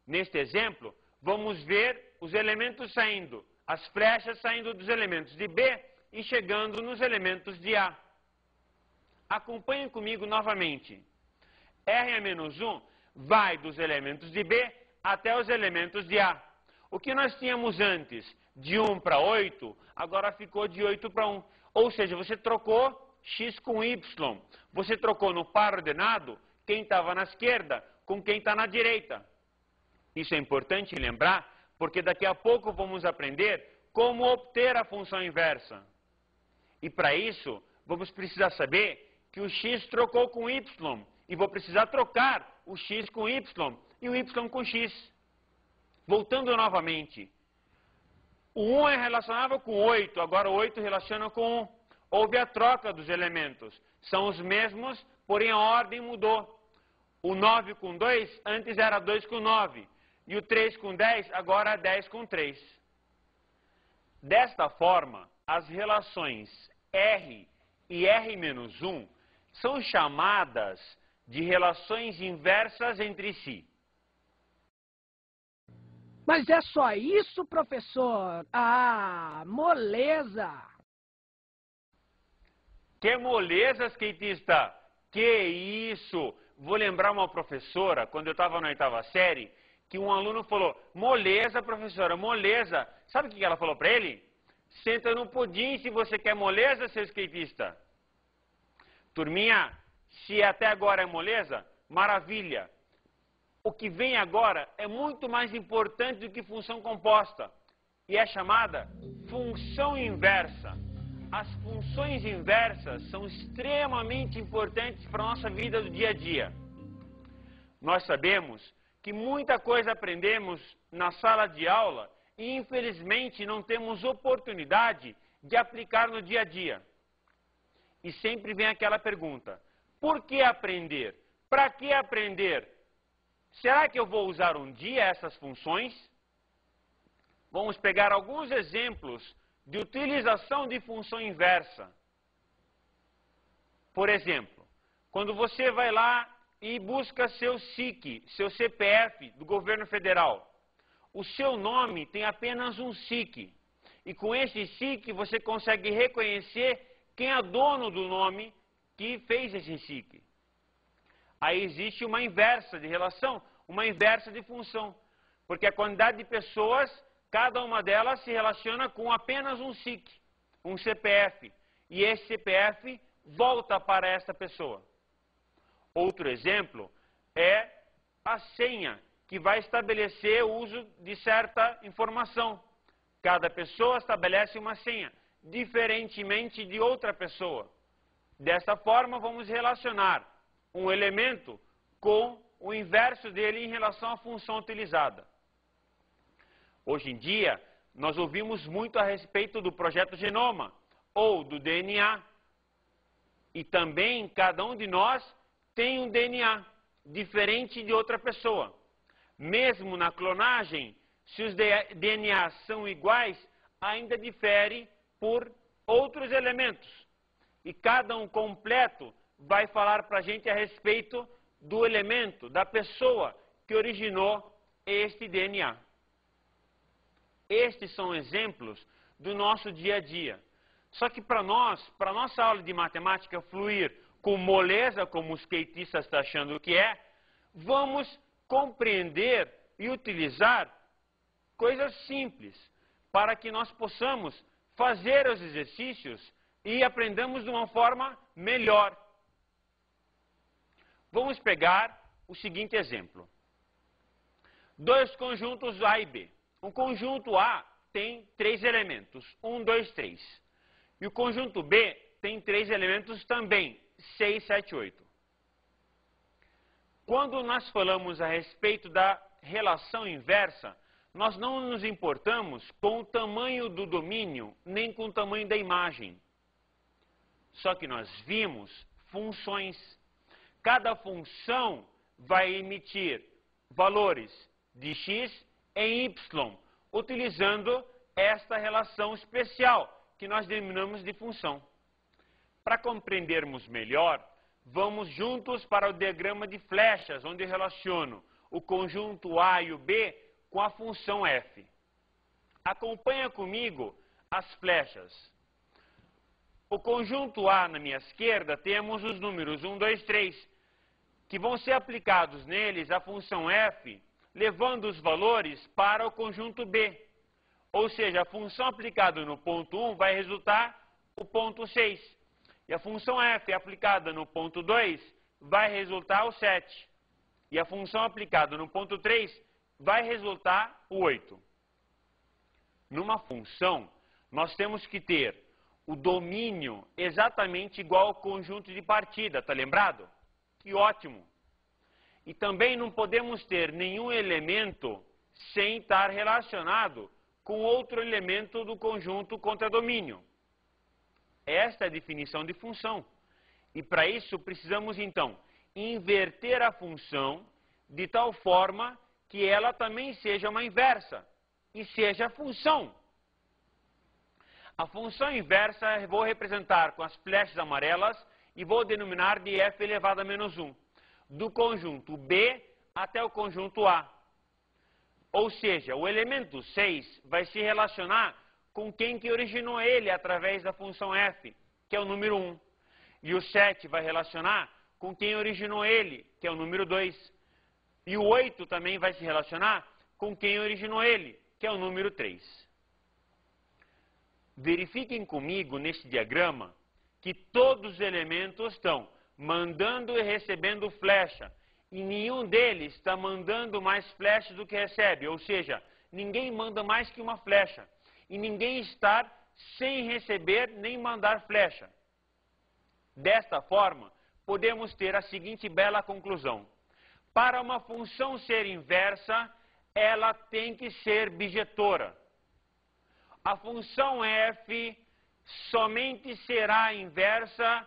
Neste exemplo, vamos ver os elementos saindo, as flechas saindo dos elementos de B e chegando nos elementos de A. Acompanhem comigo novamente. R-1 vai dos elementos de B até os elementos de A. O que nós tínhamos antes de 1 para 8, agora ficou de 8 para 1. Ou seja, você trocou x com y. Você trocou no par ordenado quem estava na esquerda com quem está na direita. Isso é importante lembrar, porque daqui a pouco vamos aprender como obter a função inversa. E para isso, vamos precisar saber que o x trocou com y, e vou precisar trocar o x com y e o y com x. Voltando novamente, o 1 é relacionável com 8, agora o 8 relaciona com 1. Houve a troca dos elementos, são os mesmos, porém a ordem mudou. O 9 com 2, antes era 2 com 9, e o 3 com 10, agora é 10 com 3. Desta forma, as relações R e R-1 são chamadas de relações inversas entre si. Mas é só isso, professor? Ah, moleza! Que moleza, skatista? Que isso? Vou lembrar uma professora, quando eu estava na 8ª série, que um aluno falou, moleza, professora, moleza. Sabe o que ela falou para ele? Senta no pudim se você quer moleza, seu skatista. Turminha, se até agora é moleza, maravilha. O que vem agora é muito mais importante do que função composta. E é chamada função inversa. As funções inversas são extremamente importantes para a nossa vida do dia a dia. Nós sabemos que muita coisa aprendemos na sala de aula e infelizmente não temos oportunidade de aplicar no dia a dia. E sempre vem aquela pergunta, por que aprender? Para que aprender? Será que eu vou usar um dia essas funções? Vamos pegar alguns exemplos de utilização de função inversa. Por exemplo, quando você vai lá e busca seu SIC, seu CPF do governo federal, o seu nome tem apenas um SIC. E com esse SIC você consegue reconhecer quem é dono do nome que fez esse SIC. Aí existe uma inversa de relação, uma inversa de função. Porque a quantidade de pessoas, cada uma delas se relaciona com apenas um SIC, um CPF. E esse CPF volta para essa pessoa. Outro exemplo é a senha, que vai estabelecer o uso de certa informação. Cada pessoa estabelece uma senha, diferentemente de outra pessoa. Dessa forma, vamos relacionar um elemento com o inverso dele em relação à função utilizada. Hoje em dia, nós ouvimos muito a respeito do projeto Genoma, ou do DNA. E também, cada um de nós tem um DNA, diferente de outra pessoa. Mesmo na clonagem, se os DNAs são iguais, ainda difere por outros elementos. E cada um completo vai falar para a gente a respeito do elemento, da pessoa que originou este DNA. Estes são exemplos do nosso dia a dia. Só que para nós, para a nossa aula de matemática fluir com moleza, como o skatista está achando que é, vamos compreender e utilizar coisas simples, para que nós possamos fazer os exercícios e aprendamos de uma forma melhor. Vamos pegar o seguinte exemplo. Dois conjuntos A e B. O conjunto A tem 3 elementos, 1, 2, 3. E o conjunto B tem 3 elementos também, 6, 7, 8. Quando nós falamos a respeito da relação inversa, nós não nos importamos com o tamanho do domínio, nem com o tamanho da imagem. Só que nós vimos funções. Cada função vai emitir valores de x em y, utilizando esta relação especial, que nós denominamos de função. Para compreendermos melhor, vamos juntos para o diagrama de flechas, onde eu relaciono o conjunto A e o B com a função f. Acompanha comigo as flechas. O conjunto A na minha esquerda temos os números 1, 2, 3, que vão ser aplicados neles a função f, levando os valores para o conjunto B. Ou seja, a função aplicada no ponto 1 vai resultar o ponto 6. E a função f aplicada no ponto 2 vai resultar o 7. E a função aplicada no ponto 3 vai resultar o 8. Numa função, nós temos que ter o domínio exatamente igual ao conjunto de partida, tá lembrado? Que ótimo! E também não podemos ter nenhum elemento sem estar relacionado com outro elemento do conjunto contradomínio. Esta é a definição de função. E para isso precisamos então inverter a função de tal forma que ela também seja uma inversa e seja função. A função inversa eu vou representar com as flechas amarelas e vou denominar de f elevado a menos 1, do conjunto B até o conjunto A. Ou seja, o elemento 6 vai se relacionar com quem que originou ele através da função f, que é o número 1. E o 7 vai relacionar com quem originou ele, que é o número 2. E o 8 também vai se relacionar com quem originou ele, que é o número 3. Verifiquem comigo nesse diagrama que todos os elementos estão mandando e recebendo flecha. E nenhum deles está mandando mais flechas do que recebe. Ou seja, ninguém manda mais que uma flecha. E ninguém está sem receber nem mandar flecha. Desta forma, podemos ter a seguinte bela conclusão. Para uma função ser inversa, ela tem que ser bijetora. A função f somente será inversa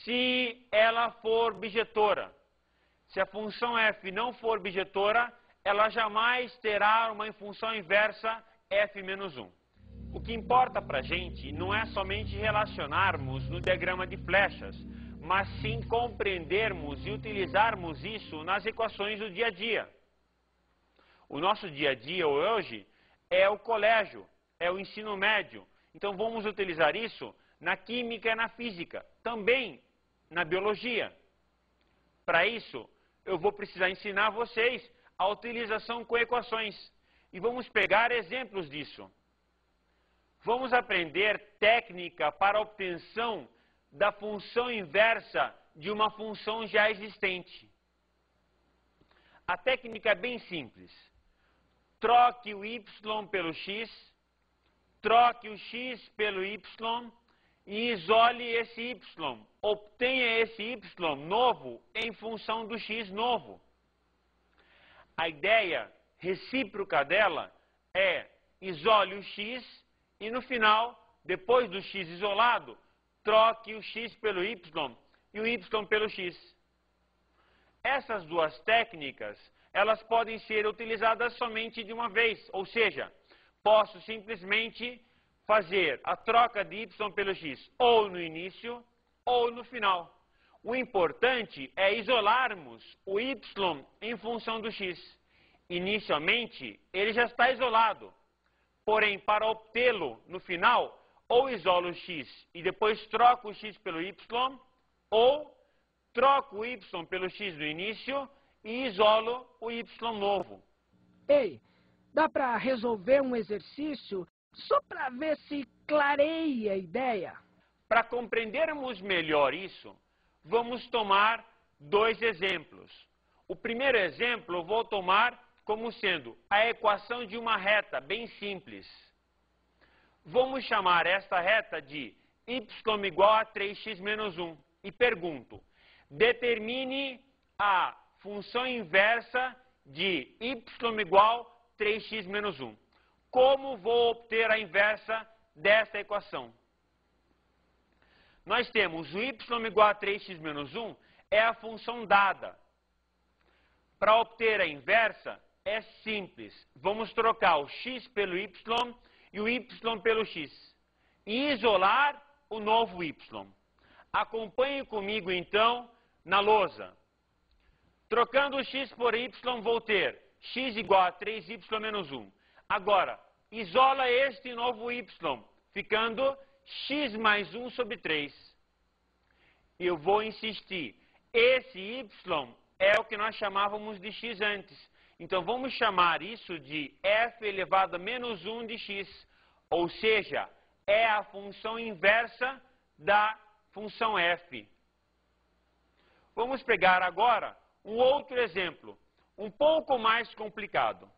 se ela for bijetora. Se a função f não for bijetora, ela jamais terá uma função inversa f menos 1. O que importa para a gente não é somente relacionarmos no diagrama de flechas, mas sim compreendermos e utilizarmos isso nas equações do dia a dia. O nosso dia a dia hoje é o colégio, é o ensino médio. Então vamos utilizar isso na química e na física, também na biologia. Para isso, eu vou precisar ensinar vocês a utilização com equações. E vamos pegar exemplos disso. Vamos aprender técnica para a obtenção da função inversa de uma função já existente. A técnica é bem simples. Troque o y pelo x, troque o x pelo y e isole esse y. Obtenha esse y novo em função do x novo. A ideia recíproca dela é isole o x e no final, depois do x isolado, troque o x pelo y e o y pelo x. Essas duas técnicas, elas podem ser utilizadas somente de uma vez, ou seja, posso simplesmente fazer a troca de y pelo x ou no início ou no final. O importante é isolarmos o y em função do x. Inicialmente, ele já está isolado. Porém, para obtê-lo no final, ou isolo o x e depois troco o x pelo y, ou troco o y pelo x no início e isolo o y novo. Ei, dá para resolver um exercício só para ver se clareia a ideia? Para compreendermos melhor isso, vamos tomar dois exemplos. O primeiro exemplo eu vou tomar como sendo a equação de uma reta bem simples. Vamos chamar esta reta de y igual a 3x menos 1. E pergunto, determine a função inversa de y igual a 3x menos 1. Como vou obter a inversa desta equação? Nós temos o y igual a 3x menos 1 é a função dada. Para obter a inversa, é simples. Vamos trocar o x pelo y e o y pelo x. E isolar o novo y. Acompanhe comigo, então, na lousa. Trocando o x por y, vou ter x igual a 3y menos 1. Agora, isola este novo y, ficando x mais 1 sobre 3. Eu vou insistir, esse y é o que nós chamávamos de x antes. Então, vamos chamar isso de f elevado a menos 1 de x. Ou seja, é a função inversa da função f. Vamos pegar agora um outro exemplo, um pouco mais complicado.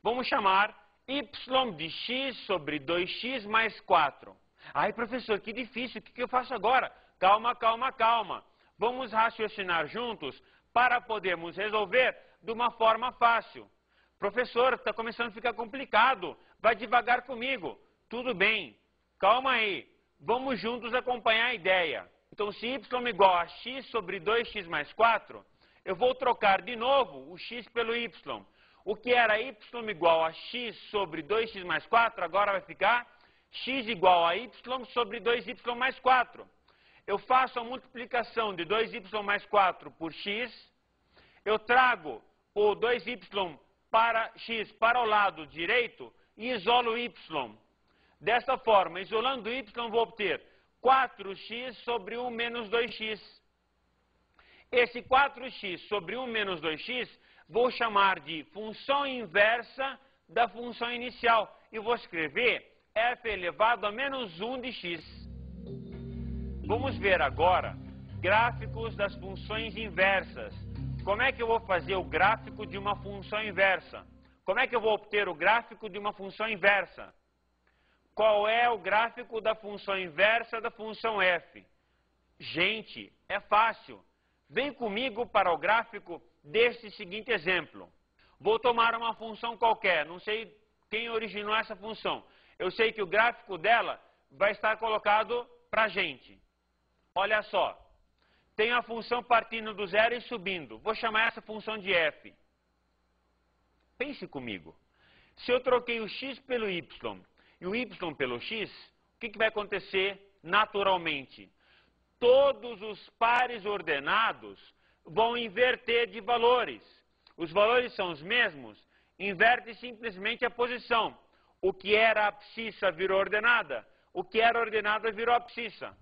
Vamos chamar y de x sobre 2x mais 4. Ai, professor, que difícil, o que eu faço agora? Calma, calma, calma. Vamos raciocinar juntos para podermos resolver de uma forma fácil. Professor, está começando a ficar complicado. Vai devagar comigo. Tudo bem, calma aí. Vamos juntos acompanhar a ideia. Então, se y igual a x sobre 2x mais 4, eu vou trocar de novo o x pelo y. O que era y igual a x sobre 2x mais 4, agora vai ficar x igual a y sobre 2y mais 4. Eu faço a multiplicação de 2y mais 4 por x, eu trago o 2y para x para o lado direito e isolo y. Dessa forma, isolando y, vou obter 4x sobre 1 menos 2x. Esse 4x sobre 1 menos 2x, vou chamar de função inversa da função inicial. E vou escrever f elevado a menos 1 de x. Vamos ver agora gráficos das funções inversas. Como é que eu vou fazer o gráfico de uma função inversa? Como é que eu vou obter o gráfico de uma função inversa? Qual é o gráfico da função inversa da função f? Gente, é fácil. Vem comigo para o gráfico deste seguinte exemplo. Vou tomar uma função qualquer, não sei quem originou essa função. Eu sei que o gráfico dela vai estar colocado para a gente. Olha só, tem a função partindo do zero e subindo. Vou chamar essa função de f. Pense comigo. Se eu troquei o x pelo y e o y pelo x, o que vai acontecer naturalmente? Todos os pares ordenados vão inverter de valores. Os valores são os mesmos, inverte simplesmente a posição. O que era abscissa virou ordenada, o que era ordenada virou abscissa.